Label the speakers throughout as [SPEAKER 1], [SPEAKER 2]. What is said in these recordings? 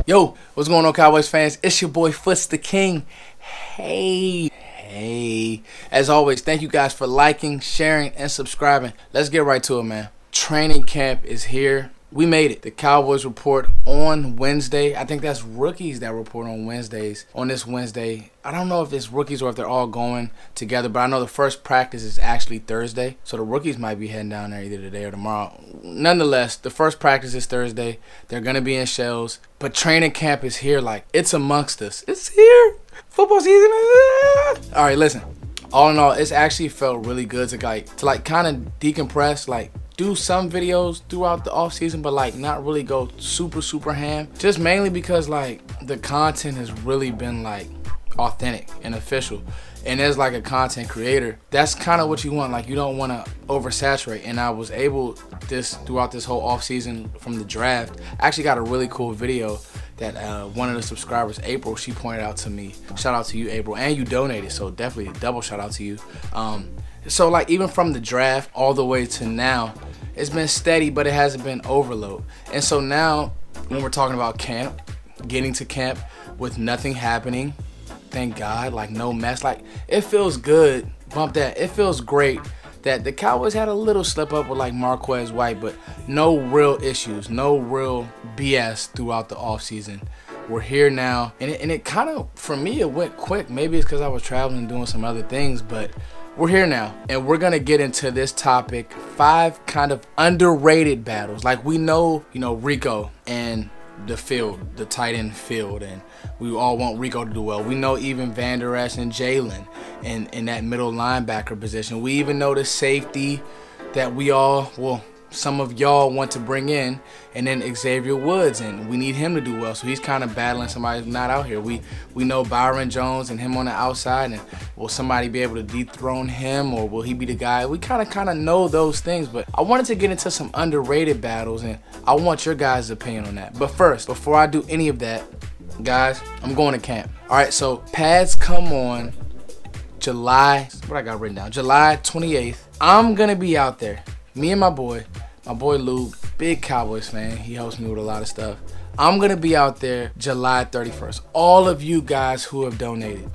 [SPEAKER 1] Yo, what's going on, Cowboys fans? It's your boy Foots the King. Hey. As always, thank you guys for liking, sharing, and subscribing. Let's get right to it, man. Training camp is here. We made it. The Cowboys report on Wednesday. I think that's rookies that report on Wednesdays. On this Wednesday, I don't know if it's rookies or if they're all going together, but I know the first practice is actually Thursday. So the rookies might be heading down there either today or tomorrow. Nonetheless, the first practice is Thursday. They're going to be in shells. But training camp is here. Like, it's amongst us. It's here. Football season is here. All right, listen. All in all, it's actually felt really good to kind of decompress, like, do some videos throughout the off season, but like not really go super ham, just mainly because like the content has really been like authentic and official. And as like a content creator, that's kind of what you want. Like, you don't want to oversaturate. And I was able throughout this whole off season from the draft, I actually got a really cool video that one of the subscribers, April, she pointed out to me. Shout out to you, April, and you donated, so definitely a double shout out to you. So like even from the draft all the way to now, it's been steady, but it hasn't been overload. And so now when we're talking about camp, getting to camp with nothing happening, thank God, like no mess, like it feels good. Bump that. It feels great that the Cowboys had a little slip up with like Marquez White, but no real issues, no real BS throughout the offseason. We're here now, and it kind of, for me, it went quick. Maybe it's because I was traveling and doing some other things, but we're here now, and we're gonna get into this topic: 5 kind of underrated battles. Like, we know, Rico and the field, the tight end field, and we all want Rico to do well. We know even Van Der Esch and Jalen in that middle linebacker position. We even know the safety that some of y'all want to bring in, and then Xavier Woods, and we need him to do well. So he's kind of battling somebody who's not out here. We know Byron Jones and him on the outside, and will somebody be able to dethrone him, or will he be the guy? We kind of know those things, but I wanted to get into some underrated battles, and I want your guys' opinion on that. But first, before I do any of that, guys, I'm going to camp. All right, so pads come on July 28th. I'm going to be out there. Me and my boy Lou, big Cowboys fan. He helps me with a lot of stuff. I'm going to be out there July 31st. All of you guys who have donated,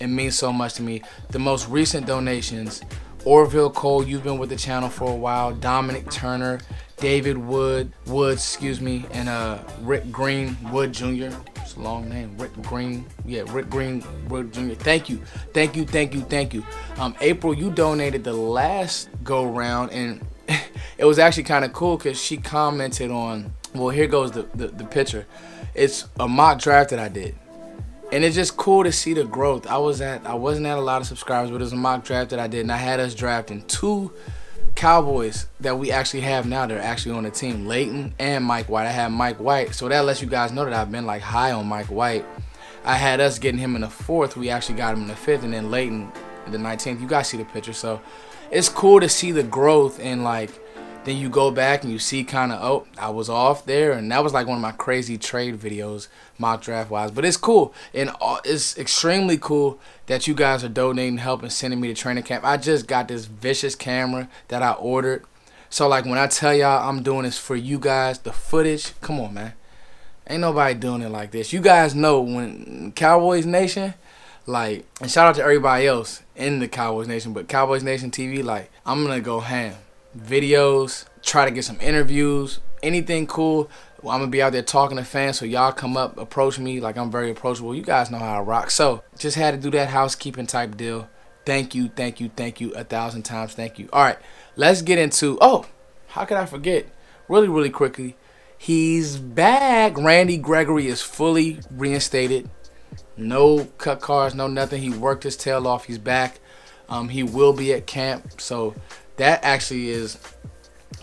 [SPEAKER 1] it means so much to me. The most recent donations: Orville Cole, you've been with the channel for a while. Dominic Turner, David Woods, and Rick Greenwood Jr. It's a long name. Rick Greenwood Jr. Thank you. April, you donated the last go round, and it was actually kind of cool because she commented on, well, here goes the picture. It's a mock draft that I did, and it's just cool to see the growth. I wasn't at a lot of subscribers, but it was a mock draft that I did, and I had us drafting 2 Cowboys that we actually have now. They're actually on the team, Leighton and Mike White. I had Mike White, so that lets you guys know that I've been like high on Mike White. I had us getting him in the 4th. We actually got him in the 5th, and then Leighton in the 19th. You guys see the picture, so it's cool to see the growth. And like, then you go back and you see kind of, oh, I was off there, and that was like one of my crazy trade videos, mock draft wise. But it's cool, and it's extremely cool that you guys are donating, helping, sending me to training camp. I just got this vicious camera that I ordered. So like, when I tell y'all I'm doing this for you guys, the footage, come on, man, ain't nobody doing it like this. You guys know when Cowboys Nation, like, and shout out to everybody else in the Cowboys Nation, but Cowboys Nation TV, like, I'm gonna go ham. Videos, try to get some interviews, anything cool. Well, I'm gonna be out there talking to fans, so y'all come up, approach me. Like, I'm very approachable. You guys know how I rock. So just had to do that housekeeping type deal. Thank you 1,000 times. Thank you. All right, let's get into, oh, how could I forget? Really quickly, he's back. Randy Gregory is fully reinstated. No cut cards, no nothing. He worked his tail off. He's back. He will be at camp. So that actually is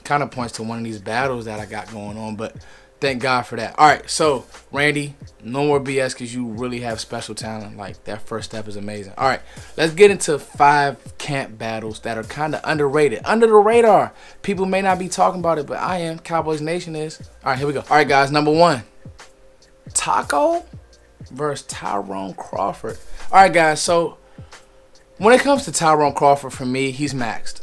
[SPEAKER 1] kind of points to one of these battles that I got going on, but thank God for that. All right, so Randy, no more BS, because you really have special talent. Like, that first step is amazing. All right, let's get into 5 camp battles that are kind of underrated, under the radar. People may not be talking about it, but I am. Cowboys Nation is. All right, here we go. All right, guys, number 1, Taco versus Tyrone Crawford. All right, guys, so when it comes to Tyrone Crawford, for me, he's maxed.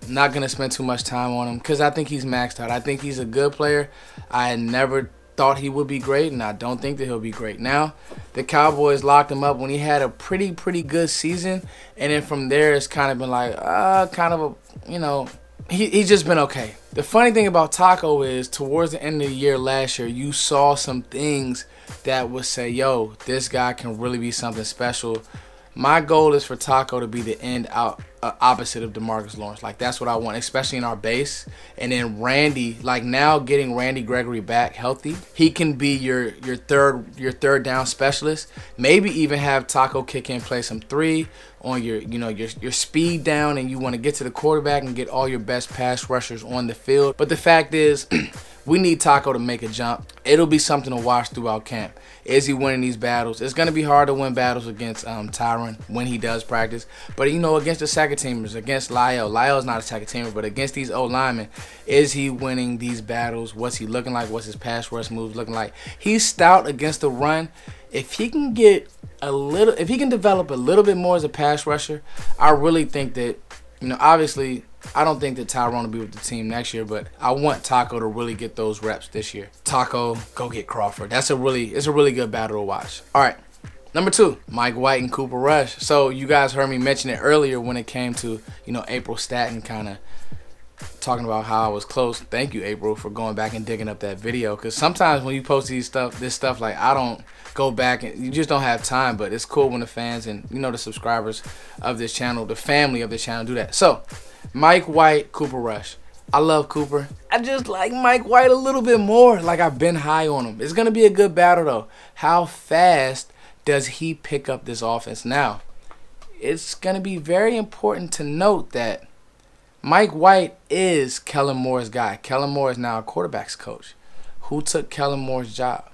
[SPEAKER 1] Not going to spend too much time on him because I think he's maxed out. I think he's a good player. I never thought he would be great, and I don't think that he'll be great. Now, the Cowboys locked him up when he had a pretty good season, and then from there it's kind of been like, he's just been okay. The funny thing about Taco is towards the end of the year last year, you saw some things that would say, yo, this guy can really be something special. My goal is for Taco to be the opposite of DeMarcus Lawrence. Like, that's what I want, especially in our base. And then Randy, like, now getting Randy Gregory back healthy, he can be your third down specialist. Maybe even have Taco kick in, play some 3 on your speed down, and you want to get to the quarterback and get all your best pass rushers on the field. But the fact is, we need Taco to make a jump. It'll be something to watch throughout camp. Is he winning these battles? It's going to be hard to win battles against Tyron when he does practice. But, against the second teamers, against Lyle. Lyle's not a second teamer, but against these O-linemen, is he winning these battles? What's he looking like? What's his pass rush moves looking like? He's stout against the run. If he can develop a little bit more as a pass rusher, I really think that, obviously, I don't think that Tyron will be with the team next year, but I want Taco to really get those reps this year. Taco, go get Crawford. It's a really good battle to watch. All right, number 2, Mike White and Cooper Rush. So you guys heard me mention it earlier when it came to, April Staten kind of talking about how I was close. Thank you, April, for going back and digging up that video. Because sometimes when you post this stuff, like, I don't go back and you just don't have time. But it's cool when the fans and the subscribers of this channel, the family of this channel, do that. So Mike White, Cooper Rush. I love Cooper. I just like Mike White a little bit more. Like, I've been high on him. It's gonna be a good battle though. How fast does he pick up this offense? Now, it's gonna be very important to note that Mike White is Kellen Moore's guy. Kellen Moore is now a quarterback's coach. Who took Kellen Moore's job?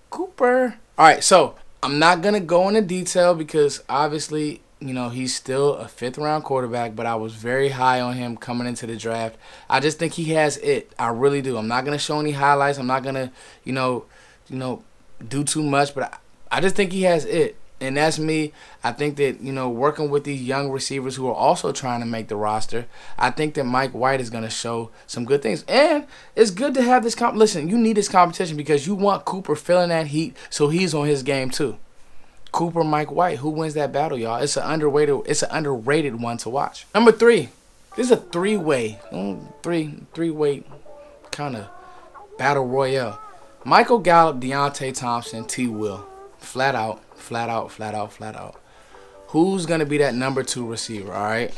[SPEAKER 1] Cooper. All right, so I'm not going to go into detail because obviously, he's still a 5th-round quarterback, but I was very high on him coming into the draft. I just think he has it. I really do. I'm not going to show any highlights. I'm not going to, do too much, but I just think he has it. And that's me. I think that, working with these young receivers who are also trying to make the roster, I think that Mike White is going to show some good things. And it's good to have this listen, you need this competition because you want Cooper feeling that heat so he's on his game too. Cooper, Mike White, who wins that battle, y'all? It's an underrated one to watch. Number 3. This is a three-way kind of battle royale. Michael Gallup, Deontay Thompson, T. Will. Flat out. Who's going to be that number 2 receiver, all right?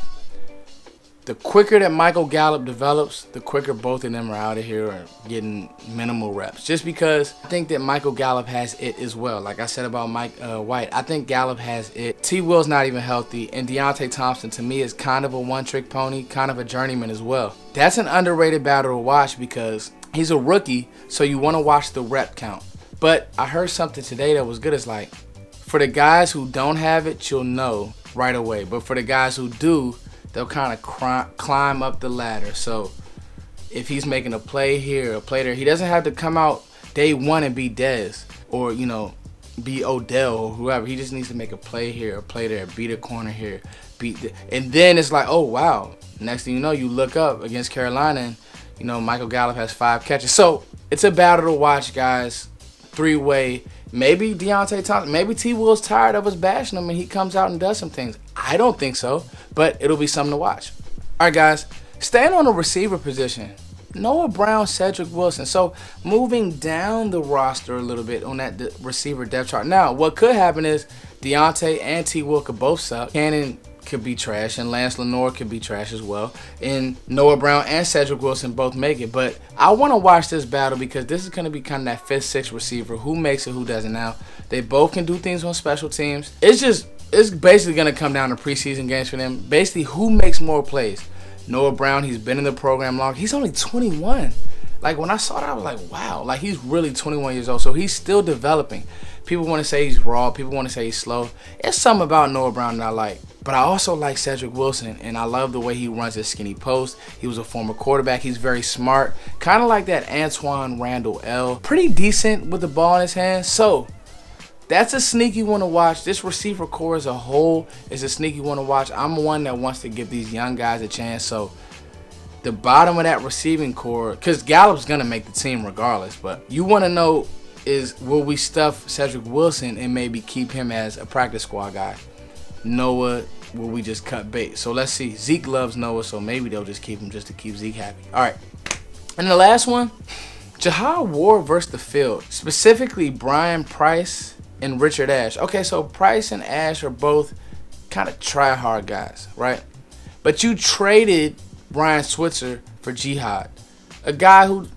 [SPEAKER 1] The quicker that Michael Gallup develops, the quicker both of them are out of here or getting minimal reps. Just because I think that Michael Gallup has it as well. Like I said about Mike White, I think Gallup has it. T. Will's not even healthy, and Deontay Thompson, to me, is kind of a one-trick pony, kind of a journeyman as well. That's an underrated battle to watch because he's a rookie, so you want to watch the rep count. But I heard something today that was good. It's like, for the guys who don't have it, you'll know right away. But for the guys who do, they'll kind of climb up the ladder. So if he's making a play here, a play there, he doesn't have to come out day 1 and be Dez or, be Odell or whoever. He just needs to make a play here, a play there, beat a corner here, and then it's like, oh, wow. Next thing you know, you look up against Carolina and, Michael Gallup has 5 catches. So it's a battle to watch, guys. 3-way. Maybe Deontay Thompson, maybe T. Will's tired of us bashing him and he comes out and does some things. I don't think so, but it'll be something to watch. All right, guys, staying on the receiver position, Noah Brown, Cedric Wilson. So moving down the roster a little bit on that receiver depth chart. Now, what could happen is Deontay and T. Will could both suck. Cannon could be trash, and Lance Lenore could be trash as well. And Noah Brown and Cedric Wilson both make it. But I want to watch this battle because this is going to be kind of that 5th, 6th receiver. Who makes it, who doesn't. Now, they both can do things on special teams. It's basically going to come down to preseason games for them. Basically, who makes more plays? Noah Brown, he's been in the program long. He's only 21. Like, when I saw that, I was like, wow. Like, he's really 21 years old, so he's still developing. People want to say he's raw. People want to say he's slow. It's something about Noah Brown that I like. But I also like Cedric Wilson, and I love the way he runs his skinny post. He was a former quarterback. He's very smart. Kind of like that Antoine Randall L. Pretty decent with the ball in his hands. So, that's a sneaky one to watch. This receiver core as a whole is a sneaky one to watch. I'm one that wants to give these young guys a chance. So, the bottom of that receiving core, because Gallup's going to make the team regardless, but you want to know is, will we stuff Cedric Wilson and maybe keep him as a practice squad guy? Noah, will we just cut bait? So let's see. Zeke loves Noah, so maybe they'll just keep him just to keep Zeke happy. All right. And the last one, Jihad Ward versus the field, specifically Brian Price and Richard Ash. Okay, so Price and Ash are both kind of try-hard guys, right? But you traded Brian Switzer for Jihad, a guy who,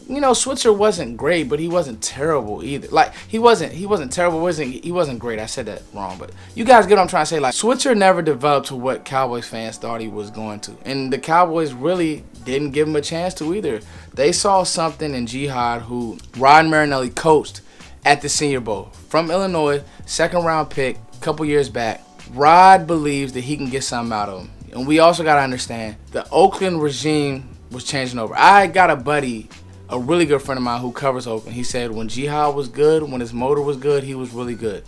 [SPEAKER 1] you know, Switzer wasn't great, but he wasn't terrible either. Like, he wasn't terrible, he wasn't great. I said that wrong, but you guys get what I'm trying to say. Like, Switzer never developed to what Cowboys fans thought he was going to, and the Cowboys really didn't give him a chance to either. They saw something in Jihad, who Rod Marinelli coached at the Senior Bowl from Illinois, second-round pick a couple years back. Rod believes that he can get something out of him, and we also got to understand the Oakland regime was changing over. I got a buddy, a really good friend of mine who covers Oakland. He said when Jihad was good, when his motor was good, he was really good.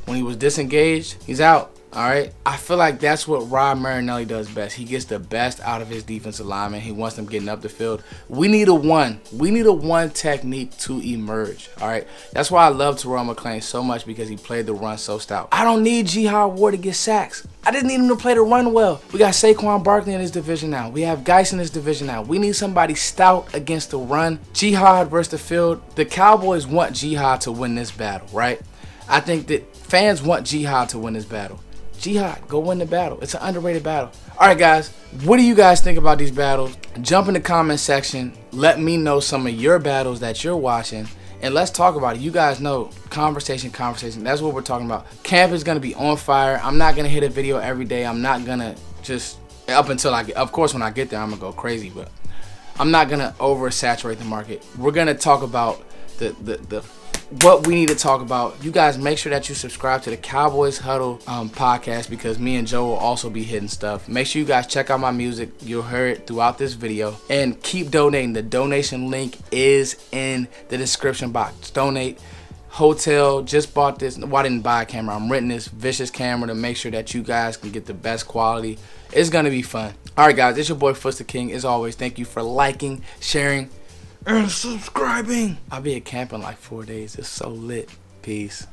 [SPEAKER 1] When he was disengaged, he's out. All right. I feel like that's what Rod Marinelli does best. He gets the best out of his defensive lineman. He wants them getting up the field. We need a one. We need a one technique to emerge. All right. That's why I love Terrell McClain so much, because he played the run so stout. I don't need Jihad Ward to get sacks. I just need him to play the run well. We got Saquon Barkley in this division now. We have Geis in this division now. We need somebody stout against the run. Jihad versus the field. The Cowboys want Jihad to win this battle, right? I think that fans want Jihad to win this battle. Jihad, go win the battle. It's an underrated battle. All right, guys, what do you guys think about these battles? Jump in the comment section. Let me know some of your battles that you're watching, and let's talk about it. You guys know, conversation. That's what we're talking about. Camp is going to be on fire. I'm not going to hit a video every day. I'm not going to just, up until I get, of course, when I get there, I'm going to go crazy, but I'm not going to oversaturate the market. We're going to talk about what we need to talk about. You guys make sure that you subscribe to the Cowboys Huddle podcast, because me and Joe will also be hitting stuff. Make sure you guys check out my music. You'll hear it throughout this video, and keep donating. The donation link is in the description box. Donate. Hotel, just bought this. Well, I didn't buy a camera. I'm renting this vicious camera to make sure that you guys can get the best quality. It's gonna be fun. All right, guys, it's your boy Footz the King. As always, thank you for liking, sharing, and subscribing. I'll be at camp in like 4 days. It's so lit. Peace.